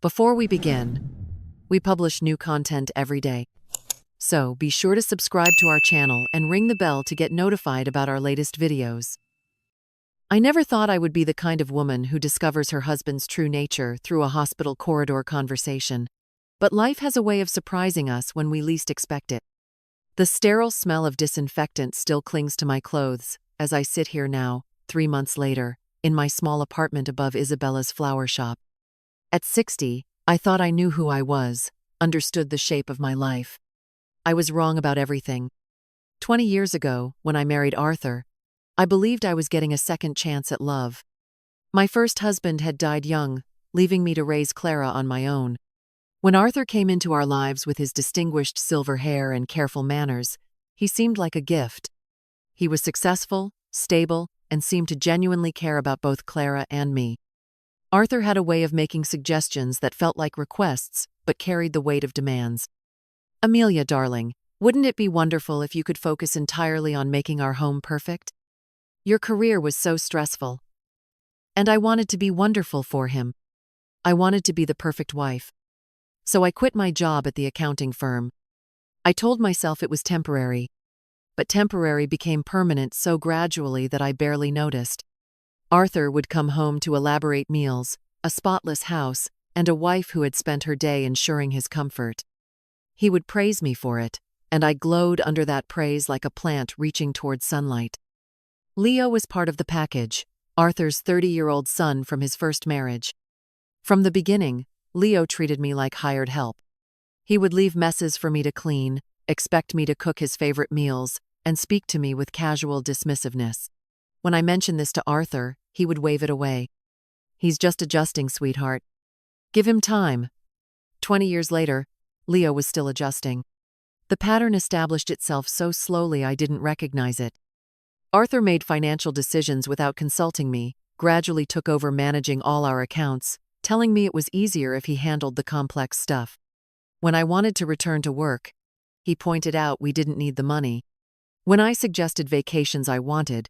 Before we begin, we publish new content every day. So be sure to subscribe to our channel and ring the bell to get notified about our latest videos. I never thought I would be the kind of woman who discovers her husband's true nature through a hospital corridor conversation. But life has a way of surprising us when we least expect it. The sterile smell of disinfectant still clings to my clothes as I sit here now, 3 months later, in my small apartment above Isabella's flower shop. At 60, I thought I knew who I was, understood the shape of my life. I was wrong about everything. 20 years ago, when I married Arthur, I believed I was getting a second chance at love. My first husband had died young, leaving me to raise Clara on my own. When Arthur came into our lives with his distinguished silver hair and careful manners, he seemed like a gift. He was successful, stable, and seemed to genuinely care about both Clara and me. Arthur had a way of making suggestions that felt like requests, but carried the weight of demands. "Amelia, darling, wouldn't it be wonderful if you could focus entirely on making our home perfect? Your career was so stressful." And I wanted to be wonderful for him. I wanted to be the perfect wife. So I quit my job at the accounting firm. I told myself it was temporary. But temporary became permanent so gradually that I barely noticed. Arthur would come home to elaborate meals, a spotless house, and a wife who had spent her day ensuring his comfort. He would praise me for it, and I glowed under that praise like a plant reaching toward sunlight. Leo was part of the package, Arthur's 30-year-old son from his first marriage. From the beginning, Leo treated me like hired help. He would leave messes for me to clean, expect me to cook his favorite meals, and speak to me with casual dismissiveness. When I mentioned this to Arthur, he would wave it away. "He's just adjusting, sweetheart. Give him time." 20 years later, Leo was still adjusting. The pattern established itself so slowly I didn't recognize it. Arthur made financial decisions without consulting me, gradually took over managing all our accounts, telling me it was easier if he handled the complex stuff. When I wanted to return to work, he pointed out we didn't need the money. When I suggested vacations I wanted,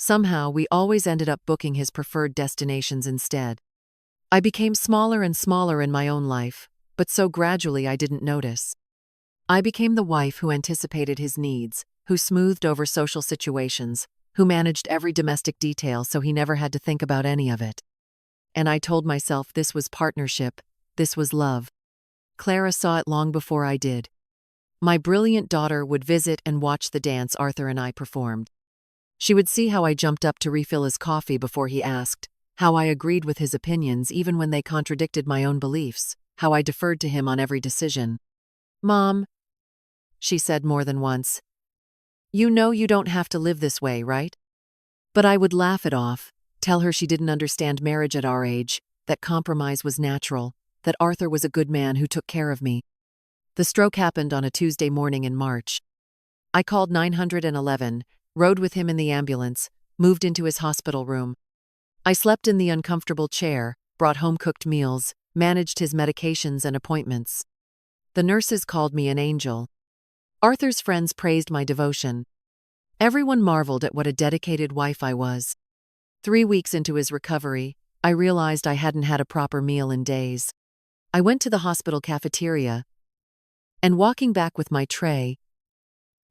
somehow we always ended up booking his preferred destinations instead. I became smaller and smaller in my own life, but so gradually I didn't notice. I became the wife who anticipated his needs, who smoothed over social situations, who managed every domestic detail so he never had to think about any of it. And I told myself this was partnership, this was love. Clara saw it long before I did. My brilliant daughter would visit and watch the dance Arthur and I performed. She would see how I jumped up to refill his coffee before he asked, how I agreed with his opinions even when they contradicted my own beliefs, how I deferred to him on every decision. "Mom," she said more than once, "you know you don't have to live this way, right?" But I would laugh it off, tell her she didn't understand marriage at our age, that compromise was natural, that Arthur was a good man who took care of me. The stroke happened on a Tuesday morning in March. I called 911, rode with him in the ambulance, moved into his hospital room. I slept in the uncomfortable chair, brought home-cooked meals, managed his medications and appointments. The nurses called me an angel. Arthur's friends praised my devotion. Everyone marveled at what a dedicated wife I was. 3 weeks into his recovery, I realized I hadn't had a proper meal in days. I went to the hospital cafeteria, and walking back with my tray,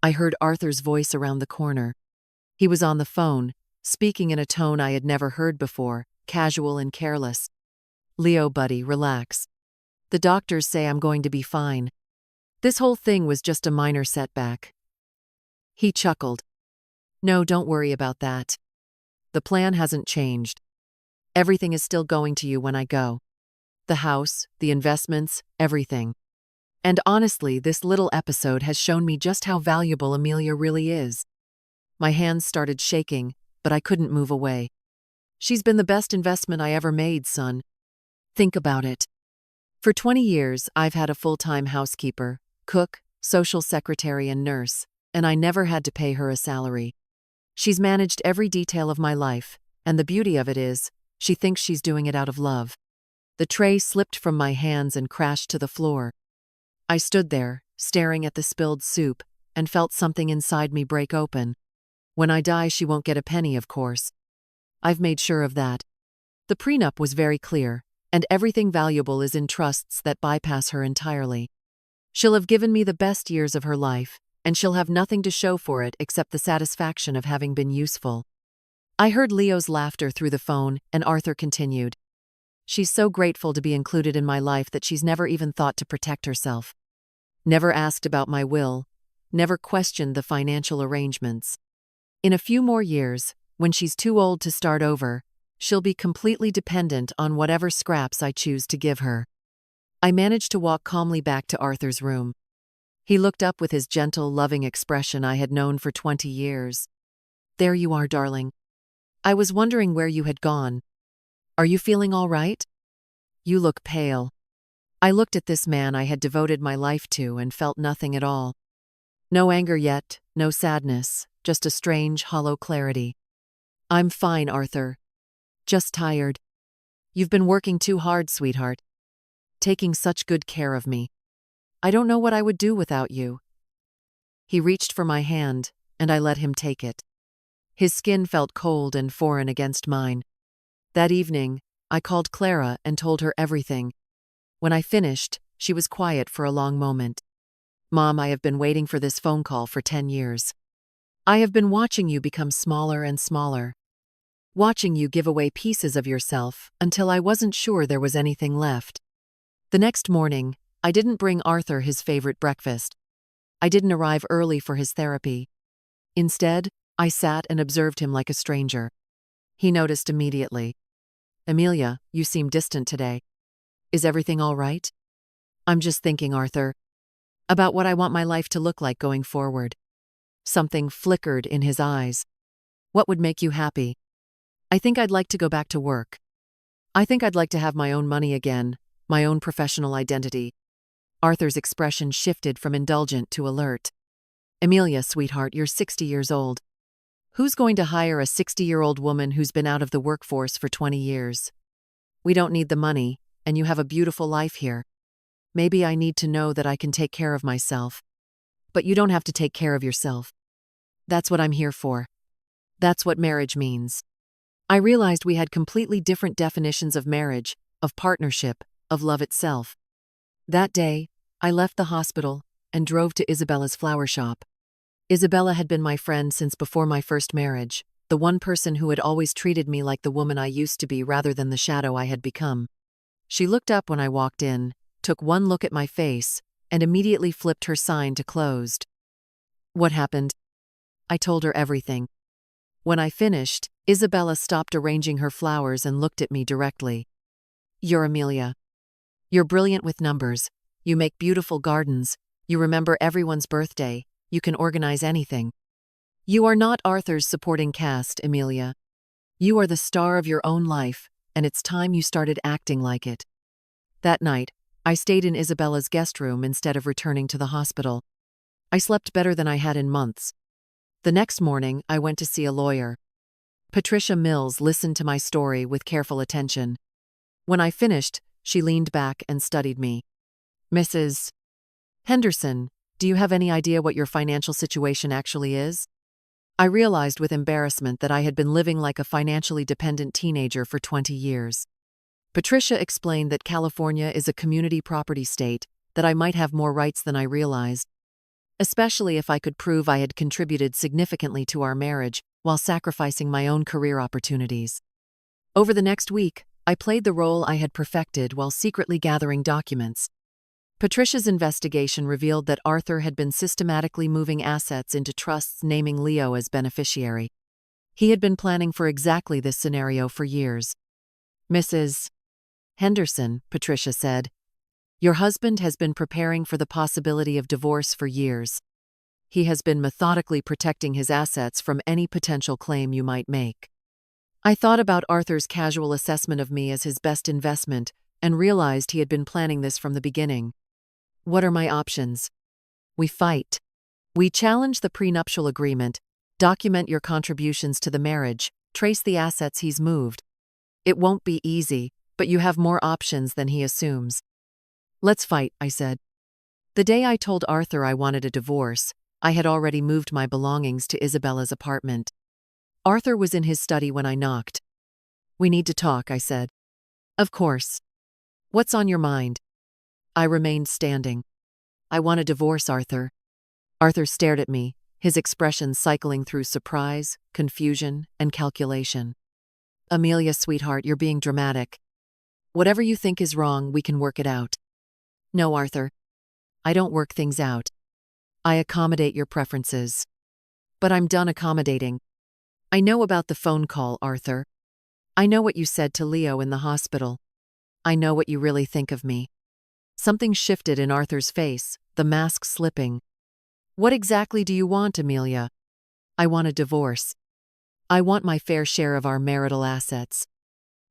I heard Arthur's voice around the corner. He was on the phone, speaking in a tone I had never heard before, casual and careless. "Leo, buddy, relax. The doctors say I'm going to be fine. This whole thing was just a minor setback." He chuckled. "No, don't worry about that. The plan hasn't changed. Everything is still going to you when I go. The house, the investments, everything. And honestly, this little episode has shown me just how valuable Amelia really is." My hands started shaking, but I couldn't move away. "She's been the best investment I ever made, son. Think about it. For 20 years, I've had a full-time housekeeper, cook, social secretary, and nurse, and I never had to pay her a salary. She's managed every detail of my life, and the beauty of it is, she thinks she's doing it out of love." The tray slipped from my hands and crashed to the floor. I stood there, staring at the spilled soup, and felt something inside me break open. When I die, she won't get a penny, of course. I've made sure of that. The prenup was very clear. and everything valuable is in trusts that bypass her entirely. She'll have given me the best years of her life, and she'll have nothing to show for it except the satisfaction of having been useful." I heard Leo's laughter through the phone, and Arthur continued. "She's so grateful to be included in my life that she's never even thought to protect herself. Never asked about my will, never questioned the financial arrangements. In a few more years, when she's too old to start over, she'll be completely dependent on whatever scraps I choose to give her." I managed to walk calmly back to Arthur's room. He looked up with his gentle, loving expression I had known for 20 years. "There you are, darling. I was wondering where you had gone. Are you feeling all right? You look pale." I looked at this man I had devoted my life to and felt nothing at all. No anger yet, no sadness, just a strange, hollow clarity. "I'm fine, Arthur. Just tired. You've been working too hard, sweetheart. Taking such good care of me. I don't know what I would do without you." He reached for my hand, and I let him take it. His skin felt cold and foreign against mine. That evening, I called Clara and told her everything. When I finished, she was quiet for a long moment. "Mom, I have been waiting for this phone call for 10 years. I have been watching you become smaller and smaller. Watching you give away pieces of yourself until I wasn't sure there was anything left." The next morning, I didn't bring Arthur his favorite breakfast. I didn't arrive early for his therapy. Instead, I sat and observed him like a stranger. He noticed immediately. "Amelia, you seem distant today. Is everything all right?" "I'm just thinking, Arthur, about what I want my life to look like going forward." Something flickered in his eyes. "What would make you happy?" "I think I'd like to go back to work. I think I'd like to have my own money again, my own professional identity." Arthur's expression shifted from indulgent to alert. "Amelia, sweetheart, you're 60 years old. Who's going to hire a 60-year-old woman who's been out of the workforce for 20 years? We don't need the money, and you have a beautiful life here. Maybe I need to know that I can take care of myself. But you don't have to take care of yourself. That's what I'm here for. That's what marriage means." I realized we had completely different definitions of marriage, of partnership, of love itself. That day, I left the hospital and drove to Isabella's flower shop. Isabella had been my friend since before my first marriage, the one person who had always treated me like the woman I used to be rather than the shadow I had become. She looked up when I walked in, took one look at my face, and immediately flipped her sign to closed. "What happened?" I told her everything. When I finished, Isabella stopped arranging her flowers and looked at me directly. "You're Amelia. You're brilliant with numbers. You make beautiful gardens. You remember everyone's birthday. You can organize anything. You are not Arthur's supporting cast, Amelia. You are the star of your own life, and it's time you started acting like it." That night, I stayed in Isabella's guest room instead of returning to the hospital. I slept better than I had in months. The next morning, I went to see a lawyer. Patricia Mills listened to my story with careful attention. When I finished, she leaned back and studied me. "Mrs. Henderson, do you have any idea what your financial situation actually is?" I realized with embarrassment that I had been living like a financially dependent teenager for 20 years. Patricia explained that California is a community property state, that I might have more rights than I realized, especially if I could prove I had contributed significantly to our marriage while sacrificing my own career opportunities. Over the next week, I played the role I had perfected while secretly gathering documents. Patricia's investigation revealed that Arthur had been systematically moving assets into trusts naming Leo as beneficiary. He had been planning for exactly this scenario for years. "Mrs. Henderson," Patricia said, "your husband has been preparing for the possibility of divorce for years. He has been methodically protecting his assets from any potential claim you might make." I thought about Arthur's casual assessment of me as his best investment and realized he had been planning this from the beginning. What are my options? We fight. We challenge the prenuptial agreement, document your contributions to the marriage, trace the assets he's moved. It won't be easy, but you have more options than he assumes. "Let's fight," I said. The day I told Arthur I wanted a divorce, I had already moved my belongings to Isabella's apartment. Arthur was in his study when I knocked. "We need to talk," I said. "Of course." What's on your mind? I remained standing. I want a divorce, Arthur. Arthur stared at me, his expression cycling through surprise, confusion, and calculation. Amelia, sweetheart, you're being dramatic. Whatever you think is wrong, we can work it out. No, Arthur. I don't work things out. I accommodate your preferences. But I'm done accommodating. I know about the phone call, Arthur. I know what you said to Leo in the hospital. I know what you really think of me. Something shifted in Arthur's face, the mask slipping. What exactly do you want, Amelia? I want a divorce. I want my fair share of our marital assets.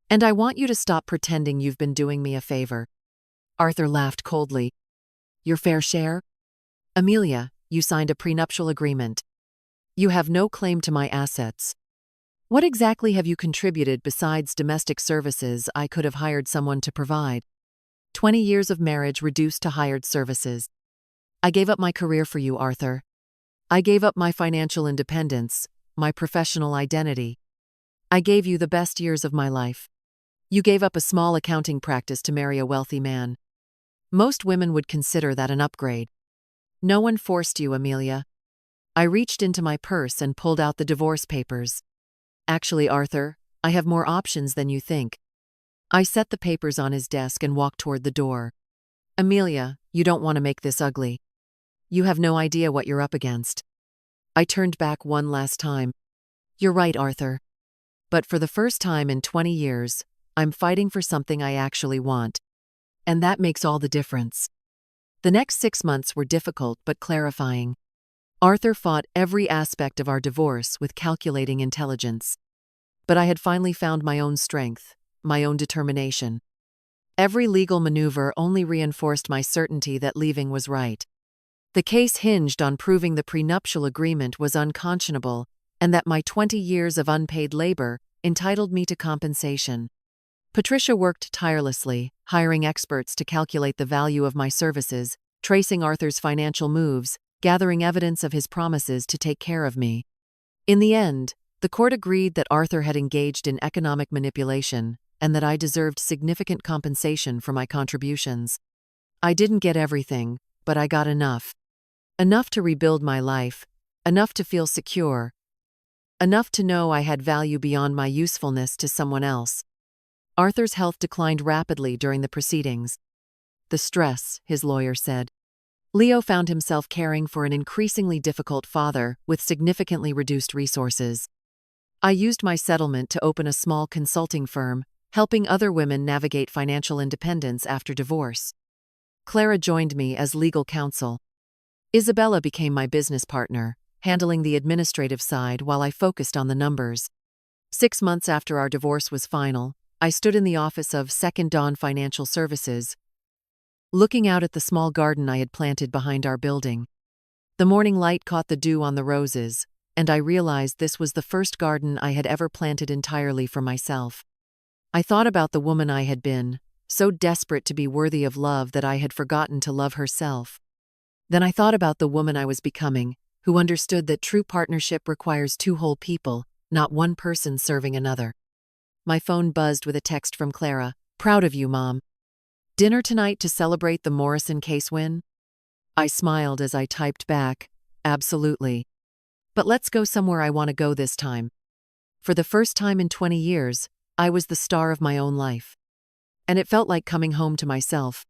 And I want you to stop pretending you've been doing me a favor. Arthur laughed coldly. Your fair share? Amelia, you signed a prenuptial agreement. You have no claim to my assets. What exactly have you contributed besides domestic services I could have hired someone to provide? 20 years of marriage reduced to hired services. I gave up my career for you, Arthur. I gave up my financial independence, my professional identity. I gave you the best years of my life. You gave up a small accounting practice to marry a wealthy man. Most women would consider that an upgrade. No one forced you, Amelia. I reached into my purse and pulled out the divorce papers. Actually, Arthur, I have more options than you think. I set the papers on his desk and walked toward the door. Amelia, you don't want to make this ugly. You have no idea what you're up against. I turned back one last time. You're right, Arthur. But for the first time in 20 years, I'm fighting for something I actually want. And that makes all the difference. The next 6 months were difficult but clarifying. Arthur fought every aspect of our divorce with calculating intelligence. But I had finally found my own strength, my own determination. Every legal maneuver only reinforced my certainty that leaving was right. The case hinged on proving the prenuptial agreement was unconscionable and that my 20 years of unpaid labor entitled me to compensation. Patricia worked tirelessly, hiring experts to calculate the value of my services, tracing Arthur's financial moves, gathering evidence of his promises to take care of me. In the end, the court agreed that Arthur had engaged in economic manipulation and that I deserved significant compensation for my contributions. I didn't get everything, but I got enough. Enough to rebuild my life, enough to feel secure, enough to know I had value beyond my usefulness to someone else. Arthur's health declined rapidly during the proceedings. The stress, his lawyer said. Leo found himself caring for an increasingly difficult father with significantly reduced resources. I used my settlement to open a small consulting firm, helping other women navigate financial independence after divorce. Clara joined me as legal counsel. Isabella became my business partner, handling the administrative side while I focused on the numbers. 6 months after our divorce was final, I stood in the office of Second Dawn Financial Services, looking out at the small garden I had planted behind our building. The morning light caught the dew on the roses, and I realized this was the first garden I had ever planted entirely for myself. I thought about the woman I had been, so desperate to be worthy of love that I had forgotten to love herself. Then I thought about the woman I was becoming, who understood that true partnership requires 2 whole people, not one person serving another. My phone buzzed with a text from Clara. Proud of you, Mom. Dinner tonight to celebrate the Morrison case win? I smiled as I typed back, absolutely. But let's go somewhere I want to go this time. For the first time in 20 years, I was the star of my own life. And it felt like coming home to myself.